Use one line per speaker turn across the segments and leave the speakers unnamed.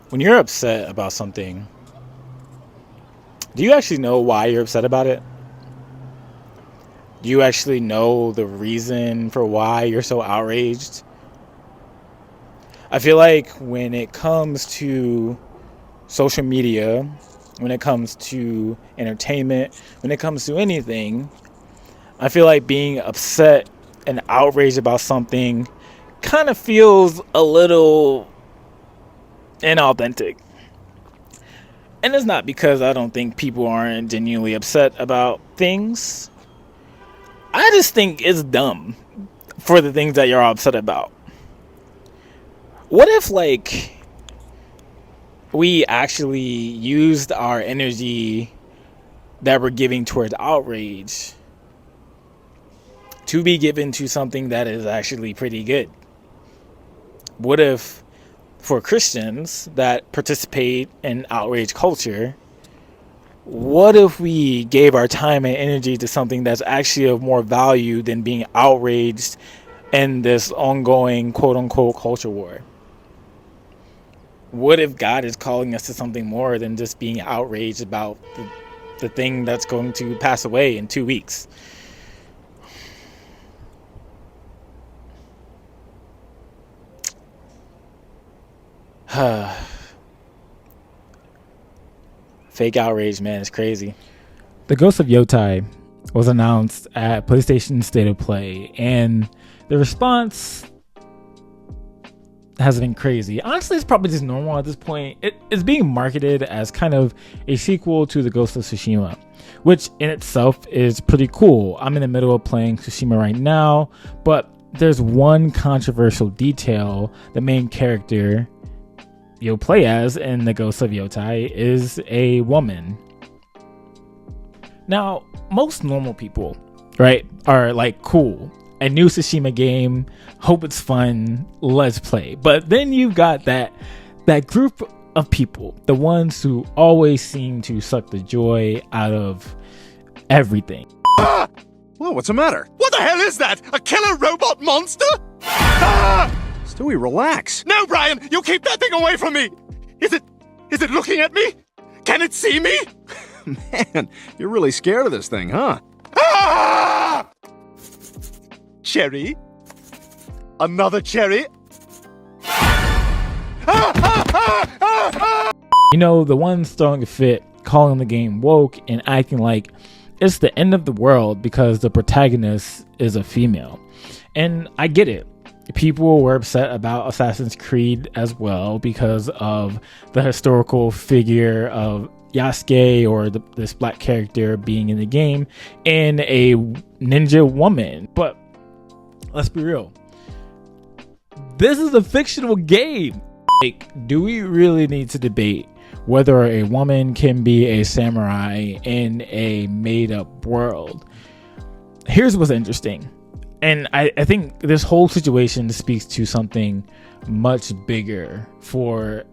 When you're upset about something, do you actually know why you're upset about it? Do you actually know the reason for why you're so outraged? I feel like when it comes to social media, when it comes to entertainment, when it comes to anything, I feel like being upset and outraged about something kind of feels a little inauthentic. And it's not because I don't think people aren't genuinely upset about things. I just think it's dumb for the things that you're upset about. What if, like, we actually used our energy that we're giving towards outrage to be given to something that is actually pretty good? What if, for Christians that participate in outrage culture, what if we gave our time and energy to something that's actually of more value than being outraged in this ongoing quote-unquote culture war? What if God is calling us to something more than just being outraged about the thing that's going to pass away in 2 weeks? Fake outrage, man, it's crazy. The Ghost of Yotei was announced at PlayStation State of Play, and the response has been crazy. Honestly, it's probably just normal at this point. It's being marketed as kind of a sequel to the Ghost of Sushima, which in itself is pretty cool. I'm in the middle of playing Sushima right now, but there's one controversial detail. The main character you'll play as in the Ghost of Yotei is a woman. Now, most normal people, right, are like, cool, a new Sushima game, hope it's fun, let's play. But then you've got that group of people, the ones who always seem to suck the joy out of everything.
Ah! Whoa, what's the matter? What the hell is that? A killer robot monster? Ah! Stewie, relax. No, Brian, you keep that thing away from me. Is it looking at me? Can it see me? Man, you're really scared of this thing, huh? Ah! Cherry? Another cherry?
You know, the ones throwing a fit, calling the game woke, and acting like it's the end of the world because the protagonist is a female. And I get it. People were upset about Assassin's Creed as well because of the historical figure of Yasuke, or this black character, being in the game, and a ninja woman. But let's be real. This is a fictional game. Like, do we really need to debate whether a woman can be a samurai in a made-up world? Here's what's interesting. And I think this whole situation speaks to something much bigger for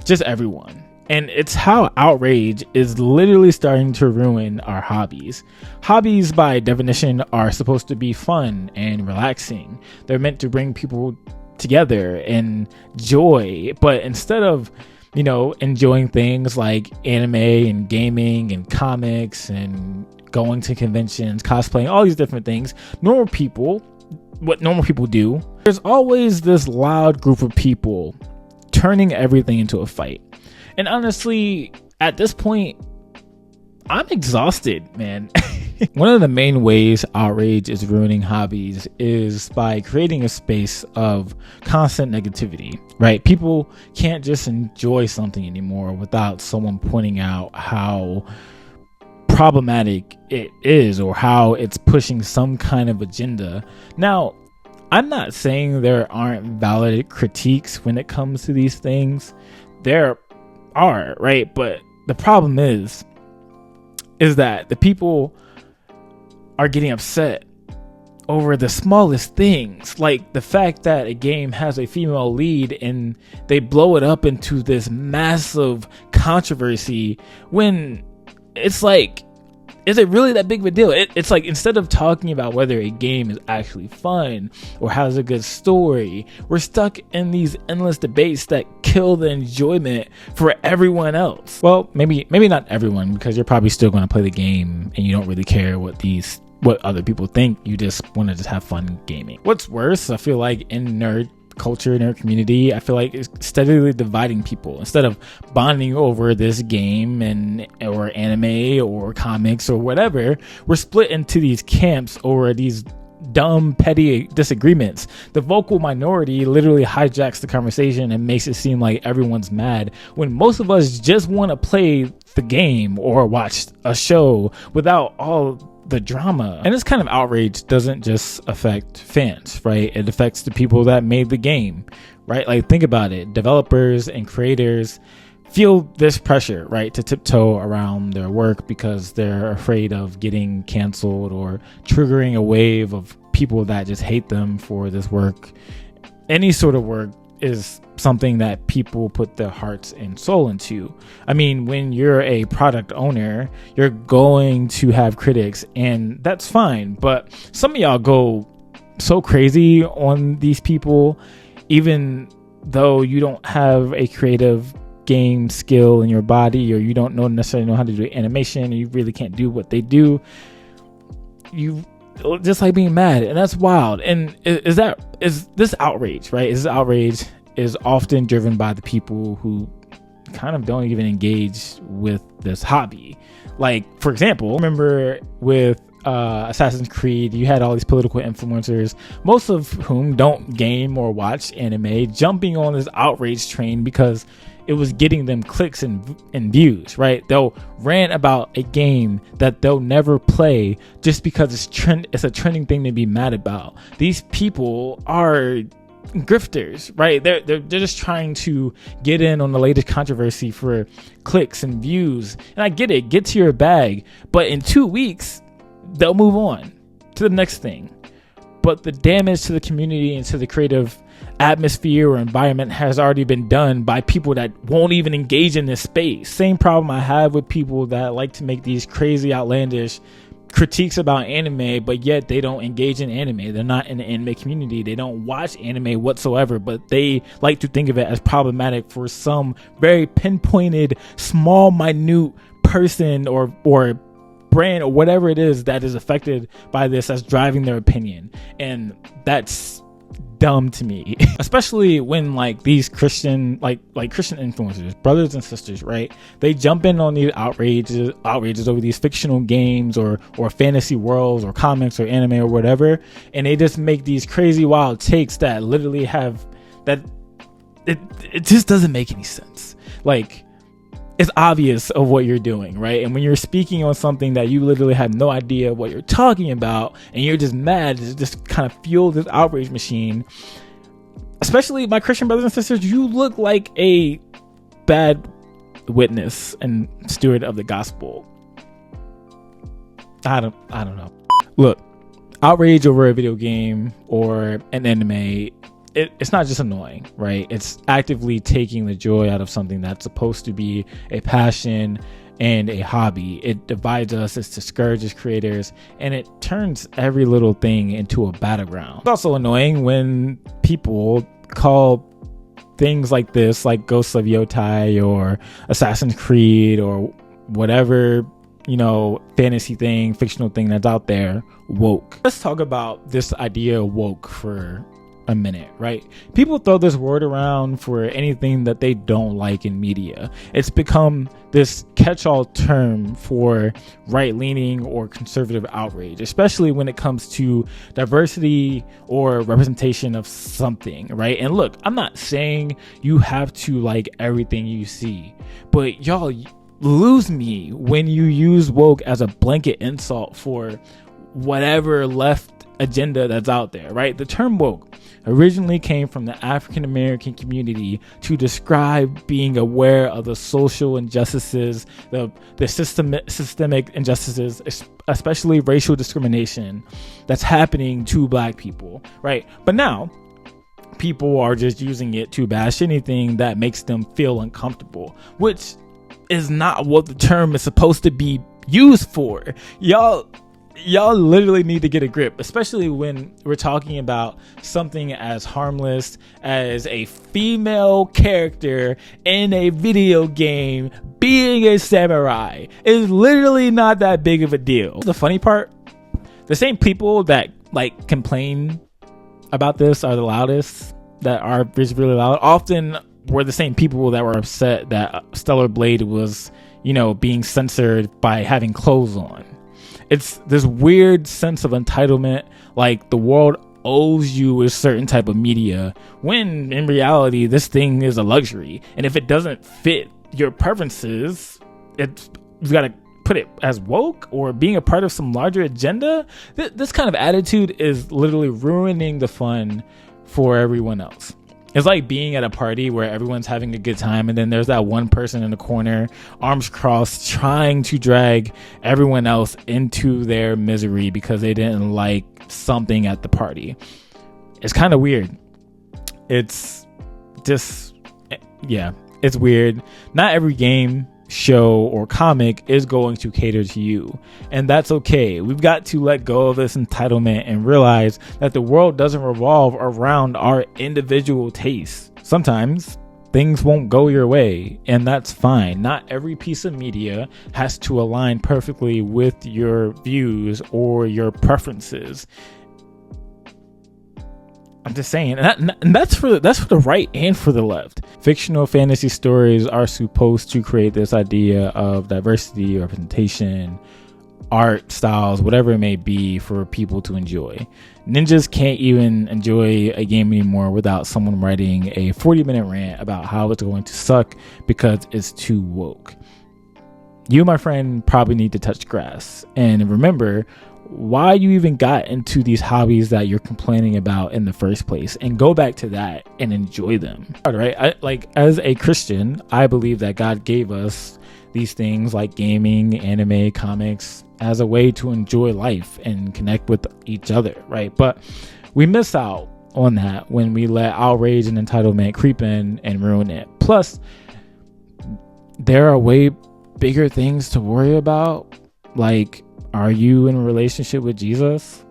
just everyone. And it's how outrage is literally starting to ruin our hobbies. Hobbies, by definition, are supposed to be fun and relaxing. They're meant to bring people together and joy. But instead of, you know, enjoying things like anime and gaming and comics and going to conventions, cosplaying, all these different things, what normal people do, there's always this loud group of people turning everything into a fight. And honestly, at this point, I'm exhausted, man. One of the main ways outrage is ruining hobbies is by creating a space of constant negativity, right? People can't just enjoy something anymore without someone pointing out how problematic it is or how it's pushing some kind of agenda. Now, I'm not saying there aren't valid critiques when it comes to these things. There are, right? But the problem is that the people are getting upset over the smallest things, like the fact that a game has a female lead and they blow it up into this massive controversy when it's like is it really that big of a deal? It's like, instead of talking about whether a game is actually fun or has a good story, we're stuck in these endless debates that kill the enjoyment for everyone else. Well, maybe not everyone, because you're probably still going to play the game and you don't really care what other people think. You just want to just have fun gaming. What's worse, I feel like, in nerd culture, in our community, I feel like it's steadily dividing people. Instead of bonding over this game or anime or comics or whatever, we're split into these camps over these dumb, petty disagreements. The vocal minority literally hijacks the conversation and makes it seem like everyone's mad, when most of us just want to play the game or watch a show without all the drama. And this kind of outrage doesn't just affect fans, right? It affects the people that made the game, right? Like, think about it. Developers and creators feel this pressure, right, to tiptoe around their work because they're afraid of getting canceled or triggering a wave of people that just hate them for this work. Any sort of work is something that people put their hearts and soul into. I mean, when you're a product owner, you're going to have critics, and that's fine. But some of y'all go so crazy on these people, even though you don't have a creative game skill in your body, or you don't necessarily know how to do animation, and you really can't do what they do. You just like being mad, and that's wild. And is this outrage, right? This outrage is often driven by the people who kind of don't even engage with this hobby. Like, for example, remember with Assassin's Creed, you had all these political influencers, most of whom don't game or watch anime, jumping on this outrage train because it was getting them clicks and views, right? They'll rant about a game that they'll never play just because it's a trending thing to be mad about. These people are grifters, right? They're just trying to get in on the latest controversy for clicks and views. And I get it, get to your bag, but in 2 weeks they'll move on to the next thing. But the damage to the community and to the creative atmosphere or environment has already been done by people that won't even engage in this space. Same problem I have with people that like to make these crazy, outlandish critiques about anime, but yet they don't engage in anime. They're not in the anime community. They don't watch anime whatsoever, but they like to think of it as problematic for some very pinpointed, small, minute person or brand or whatever it is that is affected by this, that's driving their opinion. And that's dumb to me, especially when like these Christian like Christian influencers, brothers and sisters, right? They jump in on these outrages over these fictional games or fantasy worlds or comics or anime or whatever, and they just make these crazy wild takes that literally have that it just doesn't make any sense. Like, it's obvious of what you're doing, right? And when you're speaking on something that you literally have no idea what you're talking about, and you're just mad, to just kind of fuel this outrage machine. Especially my Christian brothers and sisters, you look like a bad witness and steward of the gospel. I don't know. Look, outrage over a video game or an anime, it's not just annoying, right? It's actively taking the joy out of something that's supposed to be a passion and a hobby. It divides us, it discourages creators, and it turns every little thing into a battleground. It's also annoying when people call things like this, like Ghost of Yotei or Assassin's Creed or whatever, fantasy thing, fictional thing that's out there, woke. Let's talk about this idea of woke for a minute, right? People throw this word around for anything that they don't like in media. It's become this catch-all term for right-leaning or conservative outrage, especially when it comes to diversity or representation of something, right? And look, I'm not saying you have to like everything you see, but y'all lose me when you use woke as a blanket insult for whatever left agenda that's out there, right? The term woke originally came from the African American community to describe being aware of the social injustices, the systemic injustices, especially racial discrimination that's happening to Black people, right? But now people are just using it to bash anything that makes them feel uncomfortable, which is not what the term is supposed to be used for. Y'all literally need to get a grip, especially when we're talking about something as harmless as a female character in a video game being a samurai. Is literally not that big of a deal. The funny part, the same people that like complain about this are the loudest, that are really loud, often were the same people that were upset that Stellar Blade was, being censored by having clothes on. It's this weird sense of entitlement, like the world owes you a certain type of media, when in reality this thing is a luxury, and if it doesn't fit your preferences, you've got to put it as woke or being a part of some larger agenda. This kind of attitude is literally ruining the fun for everyone else. It's like being at a party where everyone's having a good time, and then there's that one person in the corner, arms crossed, trying to drag everyone else into their misery because they didn't like something at the party. It's kind of weird. It's just, it's weird. Not every game, show, or comic is going to cater to you, and that's okay. We've got to let go of this entitlement and realize that the world doesn't revolve around our individual tastes. Sometimes things won't go your way, and that's fine. Not every piece of media has to align perfectly with your views or your preferences. I'm just saying, and that's for the right and for the left. Fictional fantasy stories are supposed to create this idea of diversity, representation, art styles, whatever it may be, for people to enjoy. Ninjas can't even enjoy a game anymore without someone writing a 40-minute rant about how it's going to suck because it's too woke. You, my friend, probably need to touch grass and remember why you even got into these hobbies that you're complaining about in the first place, and go back to that and enjoy them. All right, as a Christian, I believe that God gave us these things like gaming, anime, comics as a way to enjoy life and connect with each other, right? But we miss out on that when we let outrage and entitlement creep in and ruin it. Plus, there are way bigger things to worry about, like, are you in a relationship with Jesus?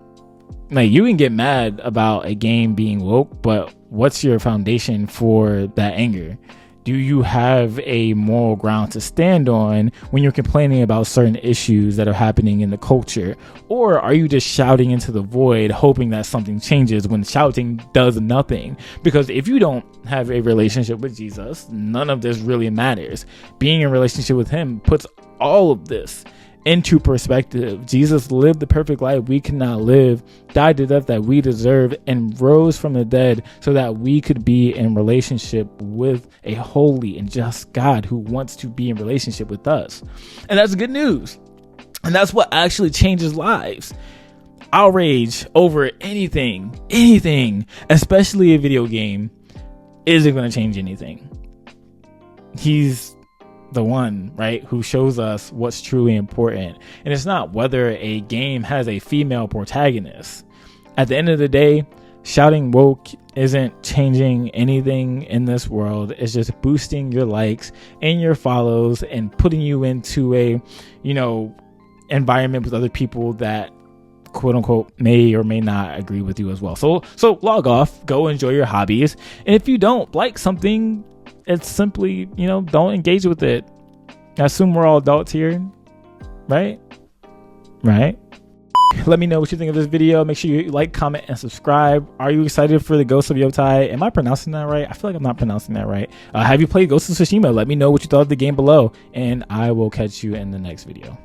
Like, you can get mad about a game being woke, but what's your foundation for that anger? Do you have a moral ground to stand on when you're complaining about certain issues that are happening in the culture? Or are you just shouting into the void, hoping that something changes when shouting does nothing? Because if you don't have a relationship with Jesus, none of this really matters. Being in a relationship with him puts all of this into perspective. Jesus lived the perfect life we cannot live, died the death that we deserve, and rose from the dead so that we could be in relationship with a holy and just God who wants to be in relationship with us. And that's good news. And that's what actually changes lives. Outrage over anything, especially a video game, isn't going to change anything. He's the one, right, who shows us what's truly important. And it's not whether a game has a female protagonist. At the end of the day, shouting woke isn't changing anything in this world. It's just boosting your likes and your follows and putting you into a, environment with other people that, quote unquote, may or may not agree with you as well. So log off, go enjoy your hobbies. And if you don't like something, it's simply, don't engage with it. I assume we're all adults here, right? Let me know what you think of this video. Make sure you like, comment, and subscribe. Are you excited for the Ghost of Yotei? Am I pronouncing that right? I feel like I'm not pronouncing that right. Have you played Ghost of Sushima? Let me know what you thought of the game below, and I will catch you in the next video.